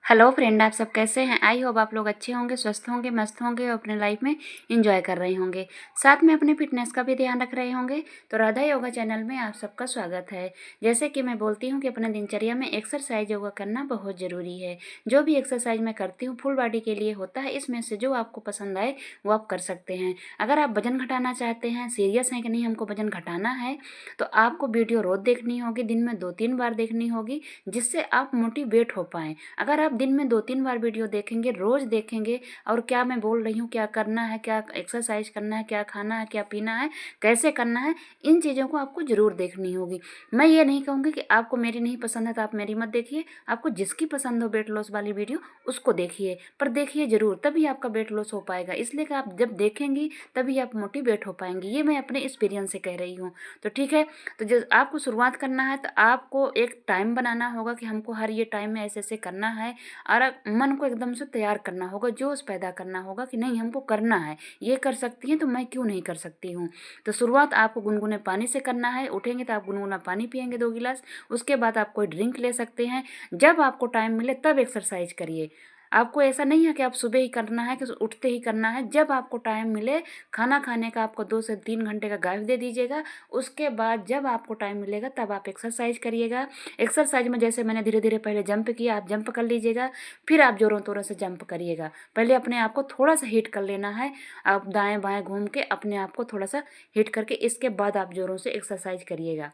Hello friend, आप सब कैसे हैं। आई होप आप लोग अच्छे होंगे, स्वस्थ होंगे, मस्त होंगे और अपने लाइफ में एंजॉय कर रहे होंगे। साथ में अपने फिटनेस का भी ध्यान रख रहे होंगे। तो राधा योगा चैनल में आप सबका स्वागत है। जैसे कि मैं बोलती हूँ कि अपने दिनचर्या में एक्सरसाइज योगा करना बहुत ज़रूरी है। जो भी एक्सरसाइज मैं करती हूँ फुल बॉडी के लिए होता है। इसमें से जो आपको पसंद आए वो आप कर सकते हैं। अगर आप वजन घटाना चाहते हैं, सीरियस हैं कि नहीं हमको वजन घटाना है, तो आपको वीडियो रोज़ देखनी होगी, दिन में 2-3 बार देखनी होगी, जिससे आप मोटिवेट हो पाएँ। अगर आप दिन में 2-3 बार वीडियो देखेंगे, रोज़ देखेंगे और क्या मैं बोल रही हूँ, क्या करना है, क्या एक्सरसाइज करना है, क्या खाना है, क्या पीना है, कैसे करना है, इन चीज़ों को आपको ज़रूर देखनी होगी। मैं ये नहीं कहूँगी कि आपको मेरी नहीं पसंद है तो आप मेरी मत देखिए। आपको जिसकी पसंद हो वेट लॉस वाली वीडियो उसको देखिए, पर देखिए ज़रूर, तभी आपका वेट लॉस हो पाएगा। इसलिए कि आप जब देखेंगी तभी आप मोटिवेट हो पाएंगी। ये मैं अपने एक्सपीरियंस से कह रही हूँ। तो ठीक है, तो जब आपको शुरुआत करना है तो आपको एक टाइम बनाना होगा कि हमको हर ये टाइम में ऐसे ऐसे करना है, और मन को एकदम से तैयार करना होगा, जोश पैदा करना होगा कि नहीं हमको करना है, ये कर सकती हैं तो मैं क्यों नहीं कर सकती हूँ। तो शुरुआत आपको गुनगुने पानी से करना है। उठेंगे तो आप गुनगुना पानी पिएंगे 2 गिलास। उसके बाद आप कोई ड्रिंक ले सकते हैं। जब आपको टाइम मिले तब एक्सरसाइज करिए। आपको ऐसा नहीं है कि आप सुबह ही करना है, कि उठते ही करना है। जब आपको टाइम मिले, खाना खाने का आपको 2 से 3 घंटे का गैप दे दीजिएगा। उसके बाद जब आपको टाइम मिलेगा तब आप एक्सरसाइज करिएगा। एक्सरसाइज में जैसे मैंने धीरे धीरे पहले जंप किया, आप जंप कर लीजिएगा। फिर आप जोरों तोरों से जंप करिएगा। पहले अपने आप को थोड़ा सा हीट कर लेना है। आप दाएं बाएं घूम के अपने आप को थोड़ा सा हीट करके इसके बाद आप जोरों से एक्सरसाइज करिएगा।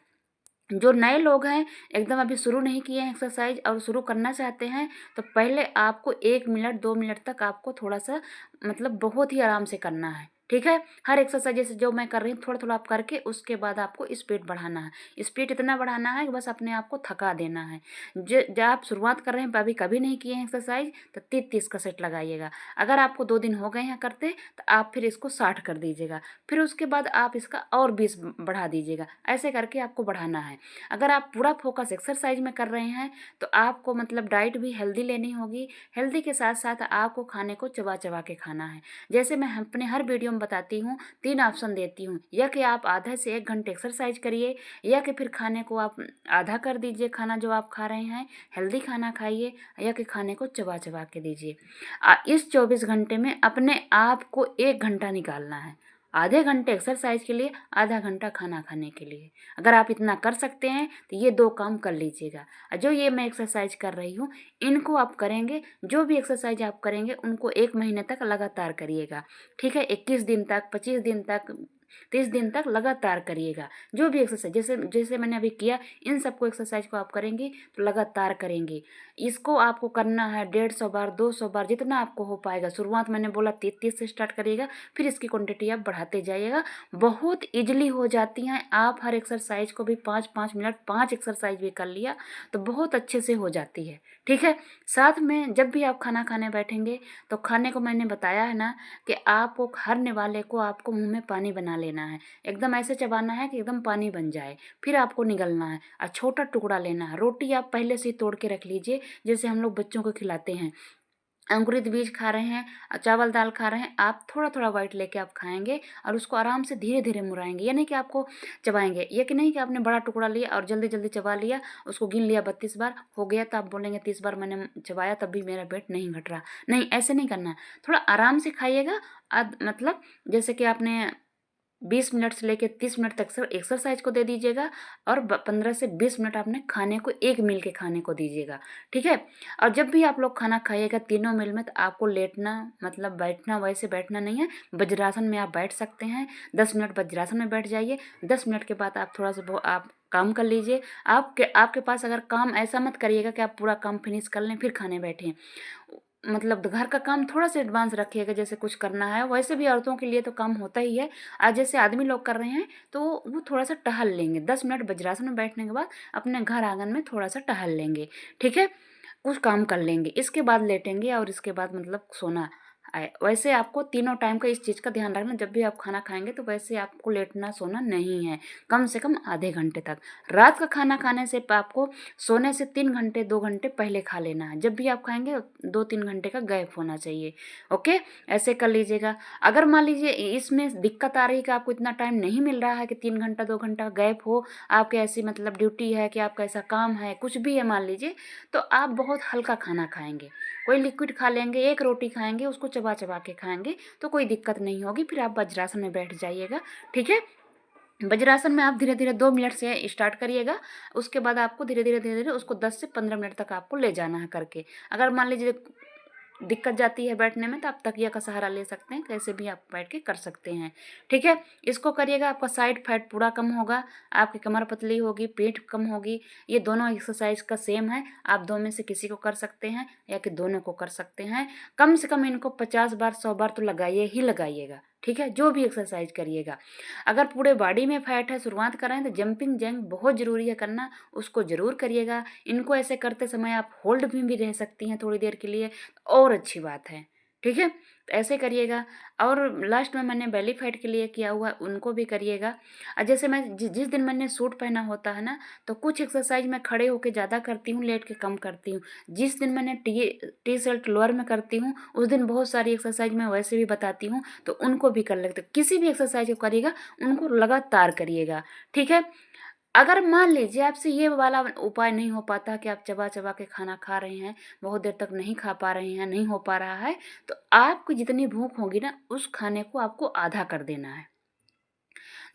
जो नए लोग हैं, एकदम अभी शुरू नहीं किए हैं एक्सरसाइज और शुरू करना चाहते हैं, तो पहले आपको 1 मिनट 2 मिनट तक आपको थोड़ा सा मतलब बहुत ही आराम से करना है। ठीक है, हर एक्सरसाइज जैसे जो मैं कर रही हूँ थोड़ा थोड़ा आप करके उसके बाद आपको स्पीड बढ़ाना है। स्पीड इतना बढ़ाना है कि बस अपने आप को थका देना है। जब आप शुरुआत कर रहे हैं, अभी कभी नहीं किए हैं एक्सरसाइज, तो 30-30 का सेट लगाइएगा। अगर आपको 2 दिन हो गए हैं करते, तो आप फिर इसको 60 कर दीजिएगा। फिर उसके बाद आप इसका और 20 बढ़ा दीजिएगा। ऐसे करके आपको बढ़ाना है। अगर आप पूरा फोकस एक्सरसाइज में कर रहे हैं तो आपको मतलब डाइट भी हेल्दी लेनी होगी। हेल्दी के साथ साथ आपको खाने को चबा चबा के खाना है। जैसे मैं अपने हर वीडियो में बताती हूँ, 3 ऑप्शन देती हूँ, या कि आप आधा से 1 घंटे एक्सरसाइज करिए, या कि फिर खाने को आप आधा कर दीजिए, खाना जो आप खा रहे हैं हेल्दी खाना खाइए, या कि खाने को चबा चबा के दीजिए। इस 24 घंटे में अपने आप को 1 घंटा निकालना है। आधे घंटे एक्सरसाइज के लिए, आधा घंटा खाना खाने के लिए। अगर आप इतना कर सकते हैं तो ये 2 काम कर लीजिएगा। जो ये मैं एक्सरसाइज कर रही हूँ इनको आप करेंगे। जो भी एक्सरसाइज आप करेंगे उनको 1 महीने तक लगातार करिएगा। ठीक है, 21 दिन तक, 25 दिन तक, 30 दिन तक लगातार करिएगा। जो भी एक्सरसाइज जैसे जैसे मैंने अभी किया, इन सबको एक्सरसाइज को आप करेंगे तो लगातार करेंगे। इसको आपको करना है 150 बार, 200 बार, जितना आपको हो पाएगा। शुरुआत मैंने बोला 33 से स्टार्ट करिएगा, फिर इसकी क्वांटिटी आप बढ़ाते जाइएगा। बहुत इजली हो जाती हैं। आप हर एक्सरसाइज को भी 5-5 मिनट 5 एक्सरसाइज भी कर लिया तो बहुत अच्छे से हो जाती है। ठीक है, साथ में जब भी आप खाना खाने बैठेंगे तो खाने को मैंने बताया है ना कि आपको हर निवाले को आपको मुंह में पानी बना लेना है। एकदम ऐसे चबाना है कि एकदम पानी बन जाए। फिर आपको निगलना है और छोटा टुकड़ा लेना है। रोटी आप पहले से ही तोड़ के रख लीजिए, जैसे हम लोग बच्चों को खिलाते हैं। अंकुरित बीज खा रहे हैं, चावल दाल खा रहे हैं, आप थोड़ा थोड़ा वाइट लेके आप खाएंगे और उसको आराम से धीरे धीरे मुराएंगे। ये नहीं कि आपको चबाएंगे, ये कि नहीं कि आपने बड़ा टुकड़ा लिया और जल्दी जल्दी चबा लिया, उसको गिन लिया 32 बार हो गया तो आप बोलेंगे 30 बार मैंने चबाया तब भी मेरा पेट नहीं घट रहा। नहीं, ऐसे नहीं करना है। थोड़ा आराम से खाइएगा। मतलब जैसे कि आपने 20 मिनट से लेकर 30 मिनट तक सर एक्सरसाइज को दे दीजिएगा, और 15 से 20 मिनट आपने खाने को, एक मील के खाने को दीजिएगा। ठीक है, और जब भी आप लोग खाना खाइएगा तीनों मील में, तो आपको लेटना मतलब बैठना, वैसे बैठना नहीं है। वज्रासन में आप बैठ सकते हैं। 10 मिनट वज्रासन में बैठ जाइए। 10 मिनट के बाद आप थोड़ा सा आप काम कर लीजिए। आपके पास अगर काम, ऐसा मत करिएगा कि आप पूरा काम फिनिश कर लें फिर खाने बैठें। मतलब घर का काम थोड़ा सा एडवांस रखिएगा, जैसे कुछ करना है। वैसे भी औरतों के लिए तो काम होता ही है। आज जैसे आदमी लोग कर रहे हैं तो वो थोड़ा सा टहल लेंगे। 10 मिनट वज्रासन में बैठने के बाद अपने घर आंगन में थोड़ा सा टहल लेंगे। ठीक है, कुछ काम कर लेंगे, इसके बाद लेटेंगे और इसके बाद मतलब सोना आए। वैसे आपको तीनों टाइम का इस चीज़ का ध्यान रखना, जब भी आप खाना खाएंगे तो वैसे आपको लेटना सोना नहीं है। कम से कम आधे घंटे तक। रात का खाना खाने से आपको सोने से 3 घंटे 2 घंटे पहले खा लेना है। जब भी आप खाएंगे 2-3 घंटे का गैप होना चाहिए। ओके, ऐसे कर लीजिएगा। अगर मान लीजिए इसमें दिक्कत आ रही है कि आपको इतना टाइम नहीं मिल रहा है कि 3 घंटा 2 घंटा गैप हो, आपके ऐसी मतलब ड्यूटी है कि आपका ऐसा काम है, कुछ भी है मान लीजिए, तो आप बहुत हल्का खाना खाएंगे। कोई लिक्विड खा लेंगे, एक रोटी खाएंगे, उसको चबा चबा के खाएंगे तो कोई दिक्कत नहीं होगी। फिर आप वज्रासन में बैठ जाइएगा, ठीक है। वज्रासन में आप धीरे धीरे 2 मिनट से स्टार्ट करिएगा, उसके बाद आपको धीरे धीरे धीरे धीरे उसको 10 से 15 मिनट तक आपको ले जाना है करके। अगर मान लीजिए दिक्कत जाती है बैठने में तो आप तकिया का सहारा ले सकते हैं, कैसे भी आप बैठ के कर सकते हैं, ठीक है। इसको करिएगा, आपका साइड फैट पूरा कम होगा, आपकी कमर पतली होगी, पेट कम होगी। ये दोनों एक्सरसाइज का सेम है, आप दो में से किसी को कर सकते हैं या कि दोनों को कर सकते हैं। कम से कम इनको 50 बार 100 बार तो लगाइए ही लगाइएगा, ठीक है, जो भी एक्सरसाइज करिएगा। अगर पूरे बॉडी में फैट है, शुरुआत कर रहे हैं, तो जंपिंग जैक बहुत ज़रूरी है करना, उसको ज़रूर करिएगा। इनको ऐसे करते समय आप होल्ड में भी रह सकती हैं थोड़ी देर के लिए, और अच्छी बात है, ठीक है। तो ऐसे करिएगा। और लास्ट में मैंने बेली फैट के लिए किया हुआ है, उनको भी करिएगा। और जैसे मैं जिस दिन मैंने सूट पहना होता है ना, तो कुछ एक्सरसाइज मैं खड़े होकर ज़्यादा करती हूँ, लेट के कम करती हूँ। जिस दिन मैंने टी शर्ट लोअर में करती हूँ, उस दिन बहुत सारी एक्सरसाइज मैं वैसे भी बताती हूँ, तो उनको भी कर लेते। किसी भी एक्सरसाइज को करिएगा, उनको लगातार करिएगा, ठीक है। अगर मान लीजिए आपसे ये वाला उपाय नहीं हो पाता कि आप चबा चबा के खाना खा रहे हैं, बहुत देर तक नहीं खा पा रहे हैं, नहीं हो पा रहा है, तो आपको जितनी भूख होगी ना, उस खाने को आपको आधा कर देना है।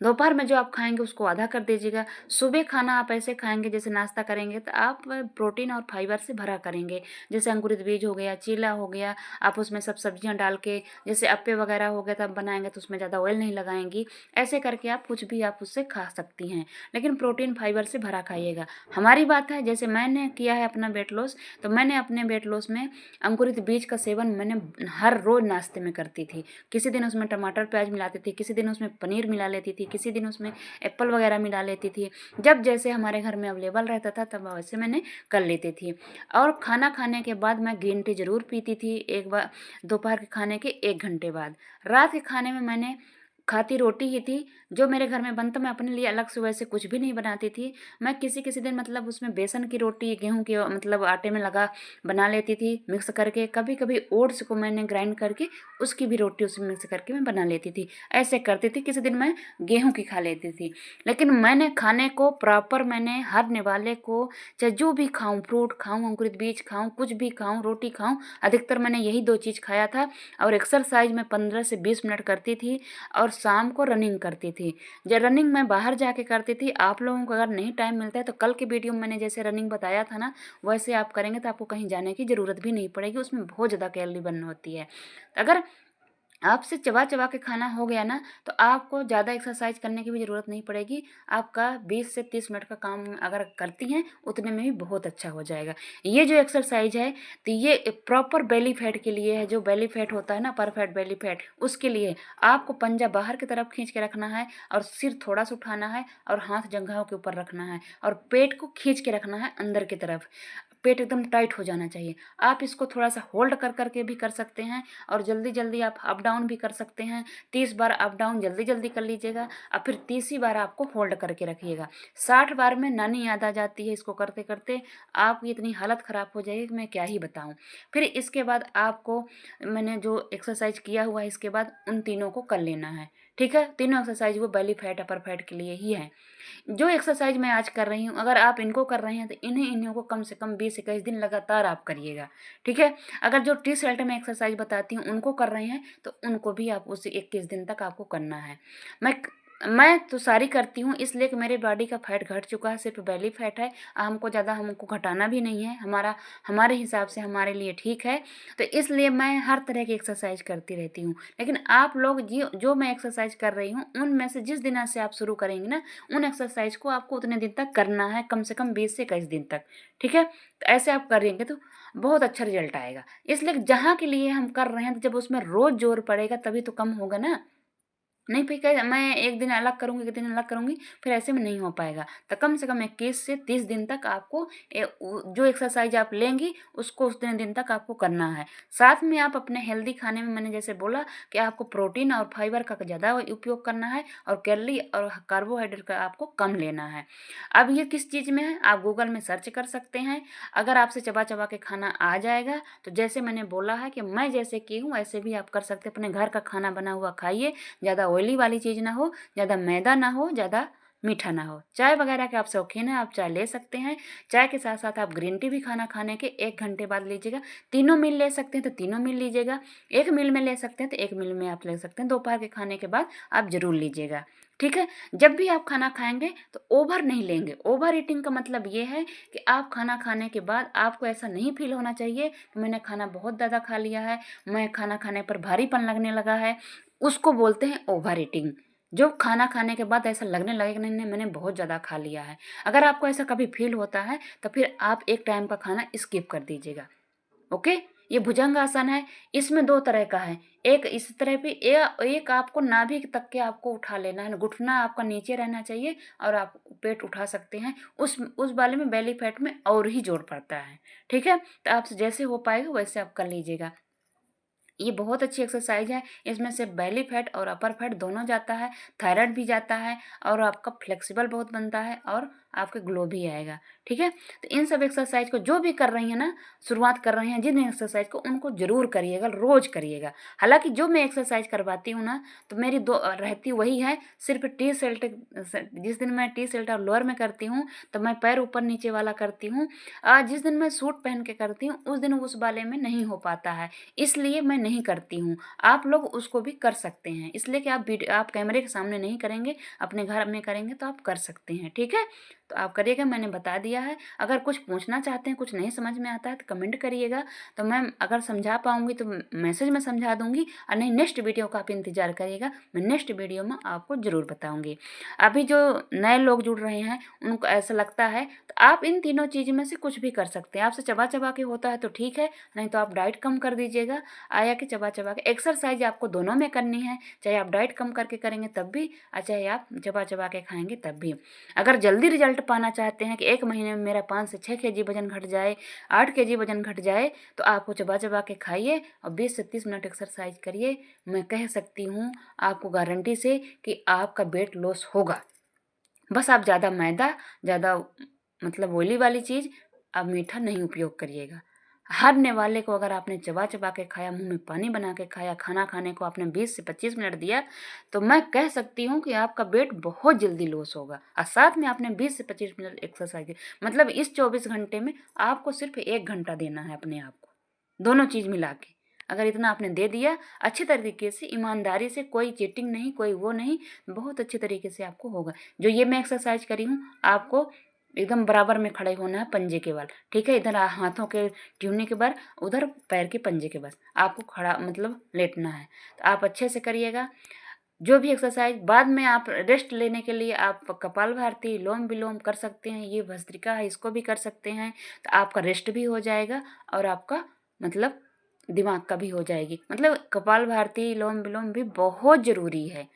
दोपहर में जो आप खाएंगे उसको आधा कर दीजिएगा। सुबह खाना आप ऐसे खाएंगे, जैसे नाश्ता करेंगे तो आप प्रोटीन और फाइबर से भरा करेंगे। जैसे अंकुरित बीज हो गया, चीला हो गया, आप उसमें सब सब्जियां डाल के, जैसे अप्पे वगैरह हो गया तब बनाएंगे तो उसमें ज़्यादा ऑयल नहीं लगाएंगी। ऐसे करके आप कुछ भी आप उससे खा सकती हैं, लेकिन प्रोटीन फाइबर से भरा खाइएगा। हमारी बात है, जैसे मैंने किया है अपना वेट लॉस, तो मैंने अपने वेट लॉस में अंकुरित बीज का सेवन मैंने हर रोज़ नाश्ते में करती थी। किसी दिन उसमें टमाटर प्याज मिलाती थी, किसी दिन उसमें पनीर मिला लेती थी, किसी दिन उसमें एप्पल वगैरह मिला लेती थी। जब जैसे हमारे घर में अवेलेबल रहता था तब वैसे मैंने कर लेती थी। और खाना खाने के बाद मैं ग्रीन टी ज़रूर पीती थी, एक बार दोपहर के खाने के 1 घंटे बाद। रात के खाने में मैंने खाती रोटी ही थी, जो मेरे घर में बनता, मैं अपने लिए अलग से वैसे कुछ भी नहीं बनाती थी। मैं किसी किसी दिन मतलब उसमें बेसन की रोटी, गेहूं के मतलब आटे में लगा बना लेती थी मिक्स करके। कभी कभी ओट्स को मैंने ग्राइंड करके उसकी भी रोटी उसमें मिक्स करके मैं बना लेती थी, ऐसे करती थी। किसी दिन मैं गेहूं की खा लेती थी। लेकिन मैंने खाने को प्रॉपर, मैंने हर निवाले को, चाहे जो भी खाऊं, फ्रूट खाऊं, अंकुरित बीज खाऊं, कुछ भी खाऊं, रोटी खाऊं, अधिकतर मैंने यही 2 चीज़ खाया था। और एक्सरसाइज मैं 15 से 20 मिनट करती थी, और शाम को रनिंग करती थी। जब रनिंग मैं बाहर जाके करती थी, आप लोगों को अगर नहीं टाइम मिलता है तो कल के वीडियो में मैंने जैसे रनिंग बताया था ना, वैसे आप करेंगे तो आपको कहीं जाने की ज़रूरत भी नहीं पड़ेगी। उसमें बहुत ज़्यादा कैलोरी बर्न होती है। अगर आपसे चबा चबा के खाना हो गया ना, तो आपको ज़्यादा एक्सरसाइज करने की भी ज़रूरत नहीं पड़ेगी। आपका 20 से 30 मिनट का काम अगर करती हैं, उतने में भी बहुत अच्छा हो जाएगा। ये जो एक्सरसाइज है, तो ये प्रॉपर बेली फैट के लिए है। जो बेली फैट होता है ना, परफेक्ट बेली फैट, उसके लिए आपको पंजा बाहर की तरफ खींच के रखना है, और सिर थोड़ा सा उठाना है, और हाथ जंघाओं के ऊपर रखना है, और पेट को खींच के रखना है अंदर की तरफ। पेट एकदम टाइट हो जाना चाहिए। आप इसको थोड़ा सा होल्ड कर करके भी कर सकते हैं, और जल्दी जल्दी आप अप डाउन भी कर सकते हैं। 30 बार अप डाउन जल्दी जल्दी कर लीजिएगा, और फिर 30 बार आपको होल्ड करके रखिएगा। 60 बार में नानी याद आ जाती है इसको करते करते। आपकी इतनी हालत ख़राब हो जाएगी कि मैं क्या ही बताऊं। फिर इसके बाद आपको, मैंने जो एक्सरसाइज किया हुआ है, इसके बाद उन तीनों को कर लेना है, ठीक है। तीनों एक्सरसाइज वो बेली फैट, अपर फैट के लिए ही है। जो एक्सरसाइज मैं आज कर रही हूँ, अगर आप इनको कर रहे हैं तो इन्हीं को कम से कम 20-21 दिन लगातार आप करिएगा, ठीक है। अगर जो टी शर्ट में एक्सरसाइज बताती हूँ उनको कर रहे हैं, तो उनको भी आप उसी 21 दिन तक आपको करना है। मैं तो सारी करती हूँ, इसलिए कि मेरे बॉडी का फैट घट चुका है, सिर्फ बेली फैट है। हमको घटाना भी नहीं है, हमारे हिसाब से हमारे लिए ठीक है। तो इसलिए मैं हर तरह की एक्सरसाइज करती रहती हूँ। लेकिन आप लोग जो मैं एक्सरसाइज कर रही हूँ, उनमें से जिस दिन से आप शुरू करेंगे ना, उन एक्सरसाइज को आपको उतने दिन तक करना है, कम से कम 20 से 21 दिन तक, ठीक है। तो ऐसे आप करेंगे तो बहुत अच्छा रिजल्ट आएगा। इसलिए जहाँ के लिए हम कर रहे हैं, तो जब उसमें रोज़ जोर पड़ेगा तभी तो कम होगा ना। नहीं फिर क्या, मैं एक दिन अलग करूँगी, एक दिन अलग करूँगी, फिर ऐसे में नहीं हो पाएगा। तो कम से कम 21 से 30 दिन तक आपको जो एक्सरसाइज आप लेंगी उसको उतने दिन तक आपको करना है। साथ में आप अपने हेल्दी खाने में, मैंने जैसे बोला कि आपको प्रोटीन और फाइबर का ज़्यादा उपयोग करना है, और कैलोरी और कार्बोहाइड्रेट का आपको कम लेना है। अब ये किस चीज़ में है, आप गूगल में सर्च कर सकते हैं। अगर आपसे चबा चबा के खाना आ जाएगा, तो जैसे मैंने बोला है कि मैं जैसे की हूँ ऐसे भी आप कर सकते हैं। अपने घर का खाना बना हुआ खाइए, ज़्यादा ऑयली वाली चीज़ ना हो, ज़्यादा मैदा ना हो, ज़्यादा मीठा ना हो। चाय वगैरह के आप शौकीन हैं, आप चाय ले सकते हैं। चाय के साथ साथ आप ग्रीन टी भी खाना खाने के 1 घंटे बाद लीजिएगा। तीनों मील ले सकते हैं तो तीनों मील लीजिएगा। 1 मील में ले सकते हैं तो 1 मील में आप ले सकते हैं। दोपहर के खाने के बाद आप ज़रूर लीजिएगा, ठीक है। जब भी आप खाना खाएंगे तो ओवर नहीं लेंगे। ओवर ईटिंग का मतलब ये है कि आप खाना खाने के बाद आपको ऐसा नहीं फील होना चाहिए कि मैंने खाना बहुत ज़्यादा खा लिया है, मैं खाना खाने पर भारीपन लगने लगा है, उसको बोलते हैं ओवर ईटिंग। जो खाना खाने के बाद ऐसा लगने लगे कि नहीं नहीं मैंने बहुत ज़्यादा खा लिया है, अगर आपको ऐसा कभी फील होता है तो फिर आप एक टाइम का खाना स्किप कर दीजिएगा, ओके। ये भुजंगासन है, इसमें 2 तरह का है। एक इस तरह पे एक आपको नाभि तक के आपको उठा लेना है, घुटना आपका नीचे रहना चाहिए और आप पेट उठा सकते हैं। उस वाले में बेली फैट में और ही जोर पड़ता है, ठीक है। तो आप जैसे हो पाएगा वैसे आप कर लीजिएगा। ये बहुत अच्छी एक्सरसाइज है, इसमें से बेली फैट और अपर फैट दोनों जाता है, थायराइड भी जाता है और आपका फ्लेक्सिबल बहुत बनता है और आपके ग्लो भी आएगा, ठीक है। तो इन सब एक्सरसाइज को जो भी कर रही हैं ना, शुरुआत कर रहे हैं जिन एक्सरसाइज को, उनको जरूर करिएगा, रोज करिएगा। हालांकि जो मैं एक्सरसाइज करवाती हूँ ना, तो मेरी दो रहती वही है, सिर्फ टी शर्ट, जिस दिन मैं टी शर्ट और लोअर में करती हूँ तो मैं पैर ऊपर नीचे वाला करती हूँ। जिस दिन मैं सूट पहन के करती हूँ उस दिन उस वाले में नहीं हो पाता है, इसलिए मैं नहीं करती हूँ। आप लोग उसको भी कर सकते हैं, इसलिए कि आप कैमरे के सामने नहीं करेंगे, अपने घर में करेंगे तो आप कर सकते हैं, ठीक है। तो आप करिएगा, मैंने बता दिया है। अगर कुछ पूछना चाहते हैं, कुछ नहीं समझ में आता है तो कमेंट करिएगा, तो मैं अगर समझा पाऊँगी तो मैसेज में समझा दूँगी, और नहीं नेक्स्ट वीडियो का आप इंतज़ार करिएगा, मैं नेक्स्ट वीडियो में आपको ज़रूर बताऊँगी। अभी जो नए लोग जुड़ रहे हैं उनको ऐसा लगता है तो आप इन तीनों चीज़ में से कुछ भी कर सकते हैं। आपसे चबा चबा के होता है तो ठीक है, नहीं तो आप डाइट कम कर दीजिएगा। आया कि चबा चबा के एक्सरसाइज आपको दोनों में करनी है, चाहे आप डाइट कम करके करेंगे तब भी और चाहे आप चबा चबा के खाएंगे तब भी। अगर जल्दी रिजल्ट पाना चाहते हैं कि 1 महीने में मेरा 5 से 6 केजी वजन घट जाए, 8 केजी वजन घट जाए, तो आपको चबा चबा के खाइए और 20 से 30 मिनट एक्सरसाइज करिए। मैं कह सकती हूँ आपको गारंटी से कि आपका वेट लॉस होगा। बस आप ज़्यादा मैदा, ज़्यादा मतलब ऑयली वाली चीज़, आप मीठा नहीं उपयोग करिएगा। हर निवाले को अगर आपने चबा चबा के खाया, मुंह में पानी बना के खाया, खाना खाने को आपने 20 से 25 मिनट दिया, तो मैं कह सकती हूँ कि आपका वेट बहुत जल्दी लॉस होगा। और साथ में आपने 20 से 25 मिनट एक्सरसाइज की, मतलब इस 24 घंटे में आपको सिर्फ 1 घंटा देना है अपने आप को, दोनों चीज़ मिला के। अगर इतना आपने दे दिया अच्छे तरीके से, ईमानदारी से, कोई चीटिंग नहीं, कोई वो नहीं, बहुत अच्छे तरीके से आपको होगा। जो ये मैं एक्सरसाइज करी हूँ, आपको एकदम बराबर में खड़े होना है, पंजे के बल, ठीक है। इधर हाथों के ट्यूने के बल, उधर पैर के पंजे के बस आपको खड़ा मतलब लेटना है। तो आप अच्छे से करिएगा जो भी एक्सरसाइज। बाद में आप रेस्ट लेने के लिए आप कपालभाति, लोम विलोम कर सकते हैं, ये भस्त्रिका है इसको भी कर सकते हैं, तो आपका रेस्ट भी हो जाएगा और आपका मतलब दिमाग का भी हो जाएगी। मतलब कपालभाति, लोम विलोम भी बहुत ज़रूरी है।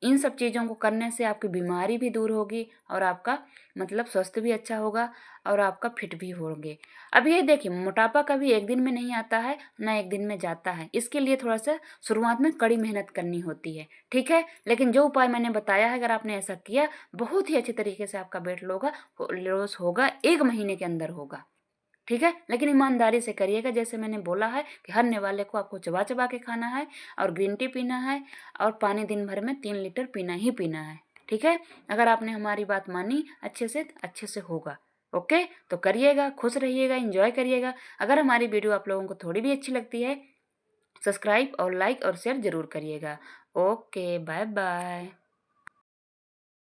इन सब चीज़ों को करने से आपकी बीमारी भी दूर होगी और आपका मतलब स्वास्थ्य भी अच्छा होगा और आपका फिट भी होंगे। अब ये देखिए, मोटापा कभी एक दिन में नहीं आता है, ना एक दिन में जाता है। इसके लिए थोड़ा सा शुरुआत में कड़ी मेहनत करनी होती है, ठीक है। लेकिन जो उपाय मैंने बताया है, अगर आपने ऐसा किया, बहुत ही अच्छे तरीके से आपका वेट लॉस होगा, 1 महीने के अंदर होगा, ठीक है। लेकिन ईमानदारी से करिएगा, जैसे मैंने बोला है कि हर निवाले को आपको चबा चबा के खाना है और ग्रीन टी पीना है और पानी दिन भर में 3 लीटर पीना ही पीना है, ठीक है। अगर आपने हमारी बात मानी अच्छे से होगा, ओके। तो करिएगा, खुश रहिएगा, एंजॉय करिएगा। अगर हमारी वीडियो आप लोगों को थोड़ी भी अच्छी लगती है, सब्सक्राइब और लाइक और शेयर ज़रूर करिएगा। Okay, bye bye.